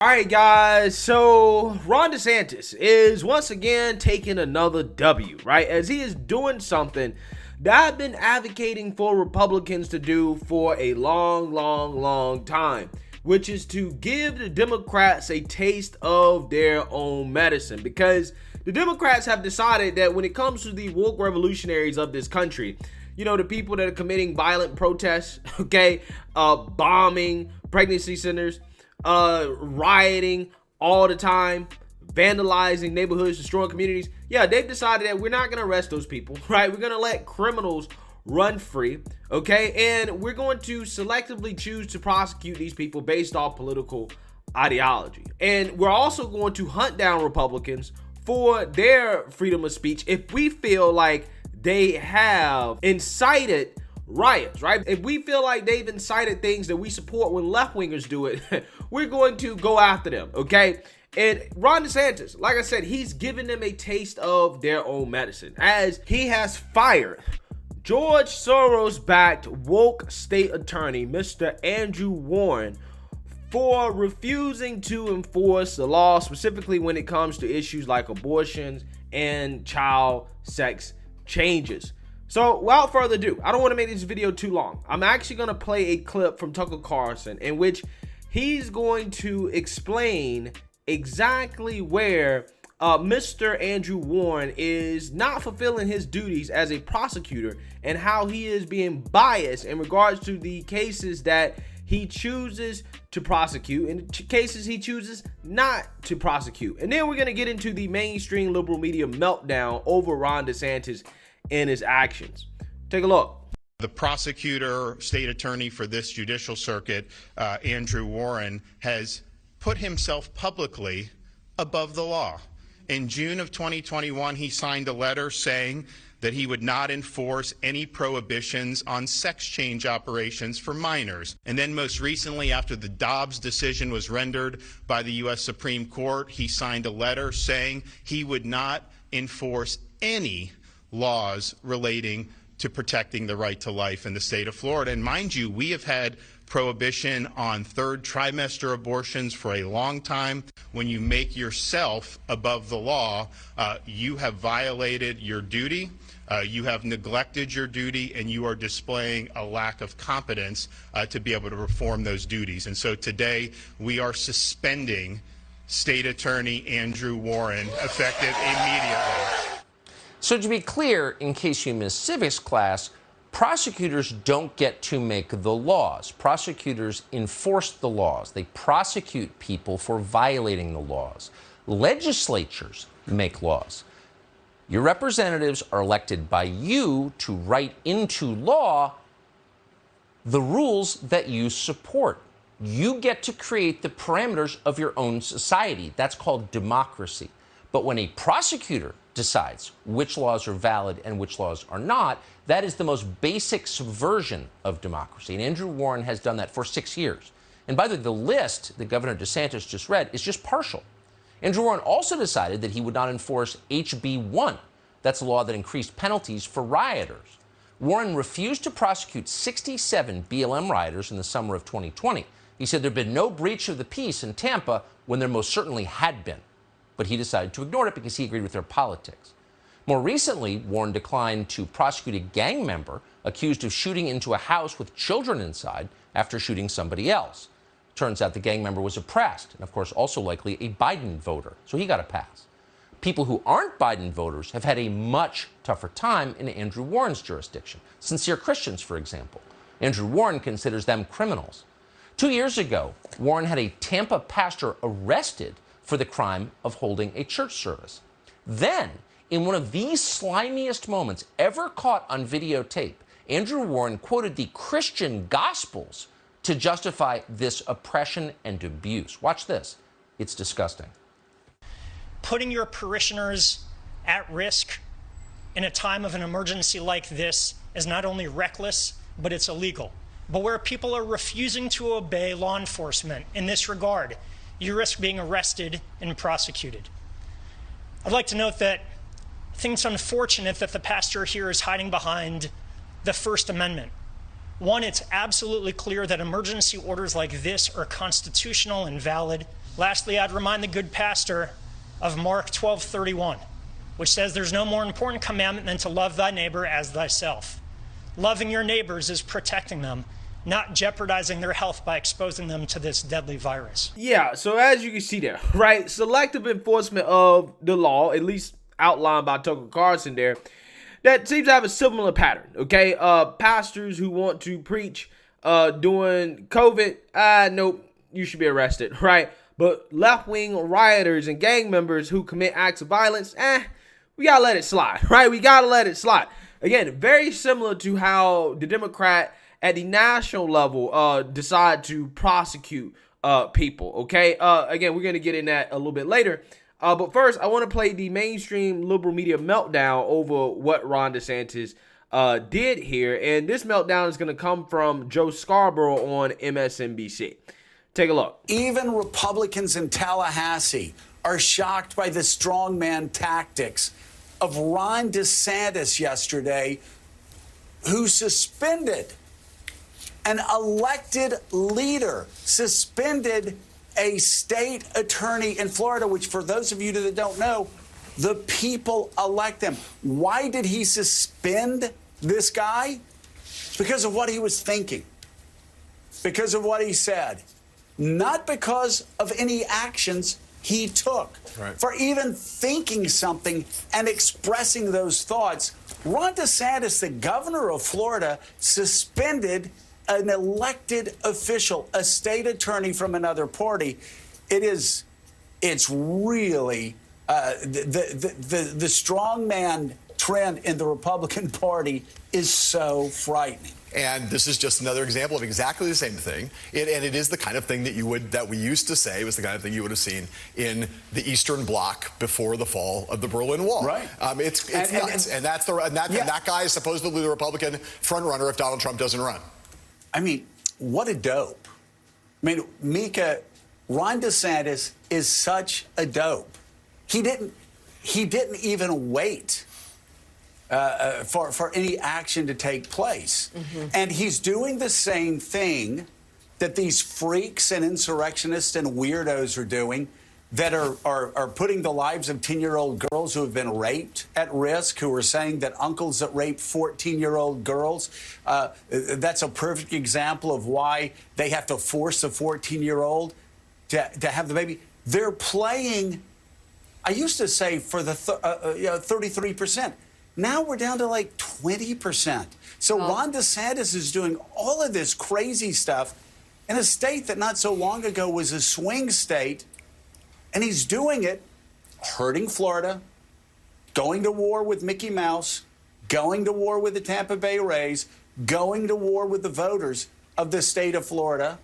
All right, guys, so Ron DeSantis is once again taking another W, right? As he is doing something that I've been advocating for Republicans to do for a long time, which is to give the Democrats a taste of their own medicine. Because the Democrats have decided that when it comes to the woke revolutionaries of this country, you know, the people that are committing violent protests, bombing pregnancy centers, rioting all the time, vandalizing neighborhoods, destroying communities. Yeah, they've decided that we're not going to arrest those people, right? We're going to let criminals run free, okay? And we're going to selectively choose to prosecute these people based off political ideology. And we're also going to hunt down Republicans for their freedom of speech if we feel like they have incited riots, right? If we feel like they've incited things that we support when left-wingers do it, we're going to go after them, okay? And Ron DeSantis, like I said, he's giving them a taste of their own medicine, as he has fired George Soros-backed woke state attorney, Mr. Andrew Warren, for refusing to enforce the law, specifically when it comes to issues like abortions and child sex changes. So without further ado, I don't want to make this video too long. I'm actually going to play a clip from Tucker Carlson in which he's going to explain exactly where Mr. Andrew Warren is not fulfilling his duties as a prosecutor and how he is being biased in regards to the cases that he chooses to prosecute and cases he chooses not to prosecute. And then we're going to get into the mainstream liberal media meltdown over Ron DeSantis and his actions. Take a look. The prosecutor, state attorney for this judicial circuit, Andrew Warren, has put himself publicly above the law. In June of 2021, he signed a letter saying that he would not enforce any prohibitions on sex change operations for minors. And then most recently, after the Dobbs decision was rendered by the U.S. Supreme Court, he signed a letter saying he would not enforce any laws relating to protecting the right to life in the state of Florida. And mind you, we have had prohibition on third trimester abortions for a long time. When you make yourself above the law, you have violated your duty, you have neglected your duty, and you are displaying a lack of competence to be able to perform those duties. And so today we are suspending State Attorney Andrew Warren, effective immediately. So to be clear, in case you missed civics class, prosecutors don't get to make the laws. Prosecutors enforce the laws. They prosecute people for violating the laws. Legislatures make laws. Your representatives are elected by you to write into law the rules that you support. You get to create the parameters of your own society. That's called democracy. But when a prosecutor decides which laws are valid and which laws are not, that is the most basic subversion of democracy. And Andrew Warren has done that for 6 years. And by the way, the list that Governor DeSantis just read is just partial. Andrew Warren also decided that he would not enforce HB 1. That's a law that increased penalties for rioters. Warren refused to prosecute 67 BLM rioters in the summer of 2020. He said there had been no breach of the peace in Tampa when there most certainly had been. But he decided to ignore it because he agreed with their politics. More recently, Warren declined to prosecute a gang member accused of shooting into a house with children inside after shooting somebody else. Turns out the gang member was oppressed, and of course also likely a Biden voter, so he got a pass. People who aren't Biden voters have had a much tougher time in Andrew Warren's jurisdiction. Sincere Christians, for example. Andrew Warren considers them criminals. 2 years ago, Warren had a Tampa pastor arrested for the crime of holding a church service. Then, in one of the slimiest moments ever caught on videotape, Andrew Warren quoted the Christian Gospels to justify this oppression and abuse. Watch this. It's disgusting. Putting your parishioners at risk in a time of an emergency like this is not only reckless, but it's illegal. But where people are refusing to obey law enforcement in this regard, you risk being arrested and prosecuted. I'd like to note that I think it's unfortunate that the pastor here is hiding behind the First Amendment. One, it's absolutely clear that emergency orders like this are constitutional and valid. Lastly, I'd remind the good pastor of Mark 12:31, which says there's no more important commandment than to love thy neighbor as thyself. Loving your neighbors is protecting them, not jeopardizing their health by exposing them to this deadly virus. Yeah, so as you can see there, right, selective enforcement of the law, at least outlined by Tucker Carlson there, that seems to have a similar pattern, okay? Pastors who want to preach during COVID, nope, you should be arrested, right? But left-wing rioters and gang members who commit acts of violence, we gotta let it slide, right? We gotta let it slide. Again, very similar to how the Democrat at the national level decide to prosecute people, okay? Again, we're gonna get in that a little bit later. But first, I want to play the mainstream liberal media meltdown over what Ron DeSantis did here. And this meltdown is going to come from Joe Scarborough on MSNBC. Take a look. Even Republicans in Tallahassee are shocked by the strongman tactics of Ron DeSantis yesterday, who suspended an elected leader, suspended a state attorney in Florida, which for those of you that don't know, the people elect them. Why did he suspend this guy? Because of what he was thinking, because of what he said, not because of any actions he took. Right. For even thinking something and expressing those thoughts, Ron DeSantis, the governor of Florida, suspended an elected official, a state attorney from another party. It's really the strongman trend in the Republican Party is so frightening. And this is just another example of exactly the same thing. And it is the kind of thing that we used to say was the kind of thing you would have seen in the Eastern Bloc before the fall of the Berlin Wall. Right. It's nuts. And that guy is supposedly the Republican frontrunner if Donald Trump doesn't run. I mean, what a dope. I mean, Mika, Ron DeSantis is such a dope. He didn't even wait for any action to take place. Mm-hmm. And he's doing the same thing that these freaks and insurrectionists and weirdos are doing, that are putting the lives of 10-year-old girls who have been raped at risk, who are saying that uncles that rape 14-year-old girls, that's a perfect example of why they have to force a 14-year-old to have the baby. They're playing, I used to say for the 33%. Now we're down to like 20%. So Ron DeSantis is doing all of this crazy stuff in a state that not so long ago was a swing state. And he's doing it, hurting Florida, going to war with Mickey Mouse, going to war with the Tampa Bay Rays, going to war with the voters of the state of Florida,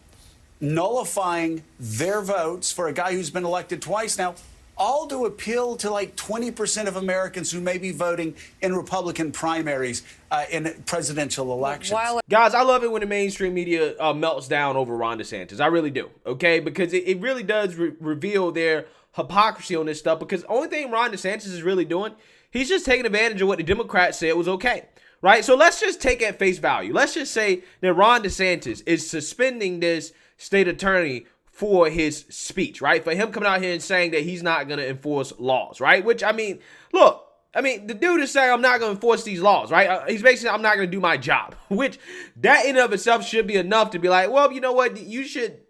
nullifying their votes for a guy who's been elected twice now, all to appeal to like 20% of Americans who may be voting in Republican primaries in presidential elections. Guys, I love it when the mainstream media melts down over Ron DeSantis. I really do, okay? Because it really does reveal their hypocrisy on this stuff, because the only thing Ron DeSantis is really doing, he's just taking advantage of what the Democrats said was okay, right? So let's just take at face value. Let's just say that Ron DeSantis is suspending this state attorney for his speech, right? For him coming out here and saying that he's not going to enforce laws, right? Which, I mean, look, the dude is saying I'm not going to enforce these laws, right? He's basically, I'm not going to do my job, which that in and of itself should be enough to be like, well, you know what? You should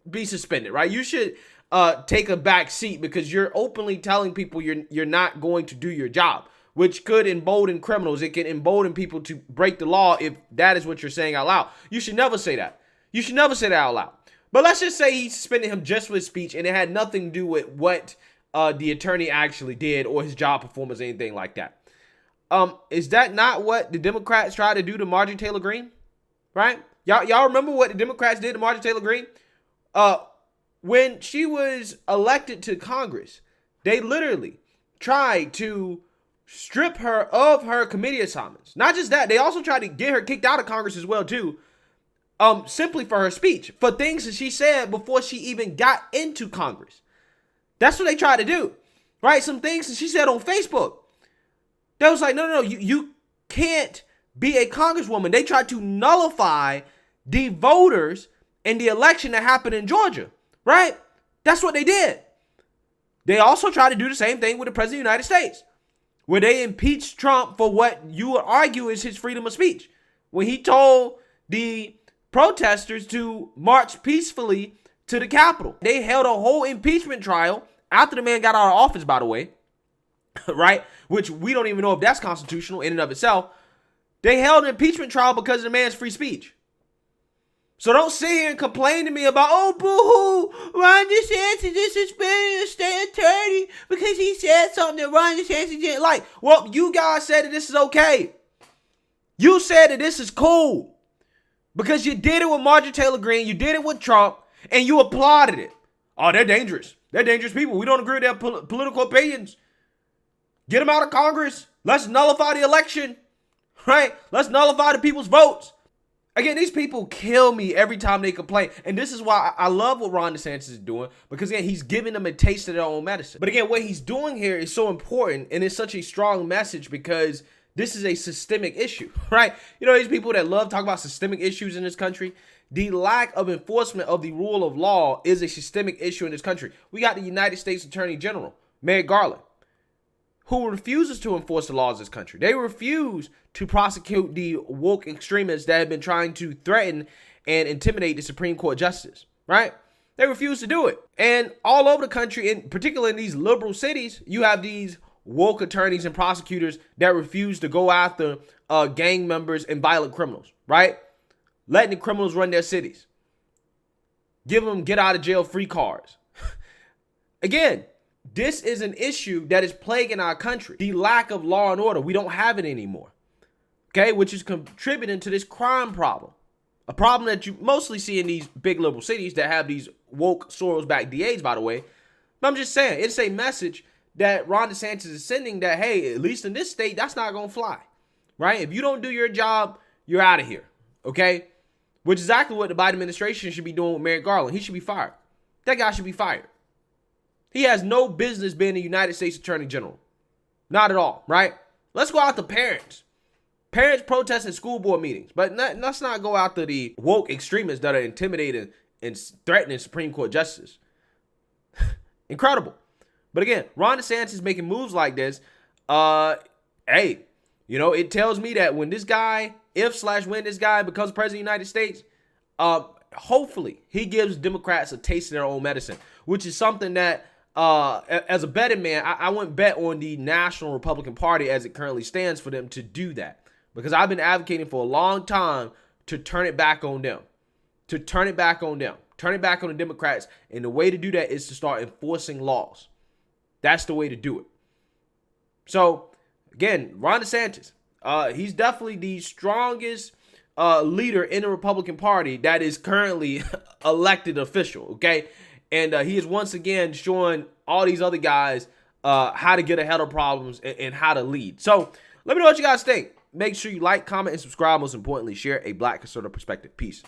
be suspended, right? You should take a back seat because you're openly telling people you're not going to do your job, which could embolden criminals. It can embolden people to break the law if that is what you're saying out loud. You should never say that. You should never say that out loud. But let's just say he suspended him just for his speech, and it had nothing to do with what the attorney actually did or his job performance or anything like that. Is that not what the Democrats tried to do to Marjorie Taylor Greene? Right? Y'all remember what the Democrats did to Marjorie Taylor Greene? When she was elected to Congress, they literally tried to strip her of her committee assignments. Not just that, they also tried to get her kicked out of Congress as well, too. Simply for her speech, for things that she said before she even got into Congress. That's what they tried to do, right? Some things that she said on Facebook. They was like, no, you can't be a congresswoman. They tried to nullify the voters in the election that happened in Georgia, right? That's what they did. They also tried to do the same thing with the President of the United States, where they impeached Trump for what you would argue is his freedom of speech. When he told the protesters to march peacefully to the Capitol. They held a whole impeachment trial after the man got out of office, by the way, right? Which we don't even know if that's constitutional in and of itself. They held an impeachment trial because of the man's free speech. So don't sit here and complain to me about, oh, boo-hoo, Ron DeSantis is suspending a state attorney because he said something that Ron DeSantis didn't like. Well, you guys said that this is okay. You said that this is cool because you did it with Marjorie Taylor Greene, you did it with Trump, and you applauded it. Oh, they're dangerous. They're dangerous people. We don't agree with their political opinions. Get them out of Congress. Let's nullify the election, right? Let's nullify the people's votes. Again, these people kill me every time they complain. And this is why I love what Ron DeSantis is doing, because again, he's giving them a taste of their own medicine. But again, what he's doing here is so important, and it's such a strong message because this is a systemic issue, right? You know, these people that love talking about systemic issues in this country, the lack of enforcement of the rule of law is a systemic issue in this country. We got the United States Attorney General, Merrick Garland, who refuses to enforce the laws of this country. They refuse to prosecute the woke extremists that have been trying to threaten and intimidate the Supreme Court justice, right? They refuse to do it. And all over the country, in particular in these liberal cities, you have these woke attorneys and prosecutors that refuse to go after gang members and violent criminals, right? Letting the criminals run their cities. Give them get out of jail free cards. Again, this is an issue that is plaguing our country. The lack of law and order. We don't have it anymore. Okay, which is contributing to this crime problem. A problem that you mostly see in these big liberal cities that have these woke Soros-backed DAs, by the way. But I'm just saying, it's a message that Ron DeSantis is sending that, hey, at least in this state, that's not going to fly. Right? If you don't do your job, you're out of here. Okay? Which is exactly what the Biden administration should be doing with Merrick Garland. He should be fired. That guy should be fired. He has no business being the United States Attorney General. Not at all, right? Let's go out to parents. Parents protesting school board meetings. But let's not go after the woke extremists that are intimidating and threatening Supreme Court justice. Incredible. But again, Ron DeSantis is making moves like this. Hey, you know, it tells me that when this guy, when this guy becomes president of the United States, hopefully he gives Democrats a taste of their own medicine, which is something that, as a betting man, I wouldn't bet on the National Republican Party as it currently stands for them to do that. Because I've been advocating for a long time to turn it back on them. Turn it back on the Democrats. And the way to do that is to start enforcing laws. That's the way to do it. So, again, Ron DeSantis, he's definitely the strongest leader in the Republican Party that is currently elected official, okay? And he is once again showing all these other guys how to get ahead of problems and how to lead. So, let me know what you guys think. Make sure you like, comment, and subscribe. Most importantly, share a Black conservative perspective. Peace.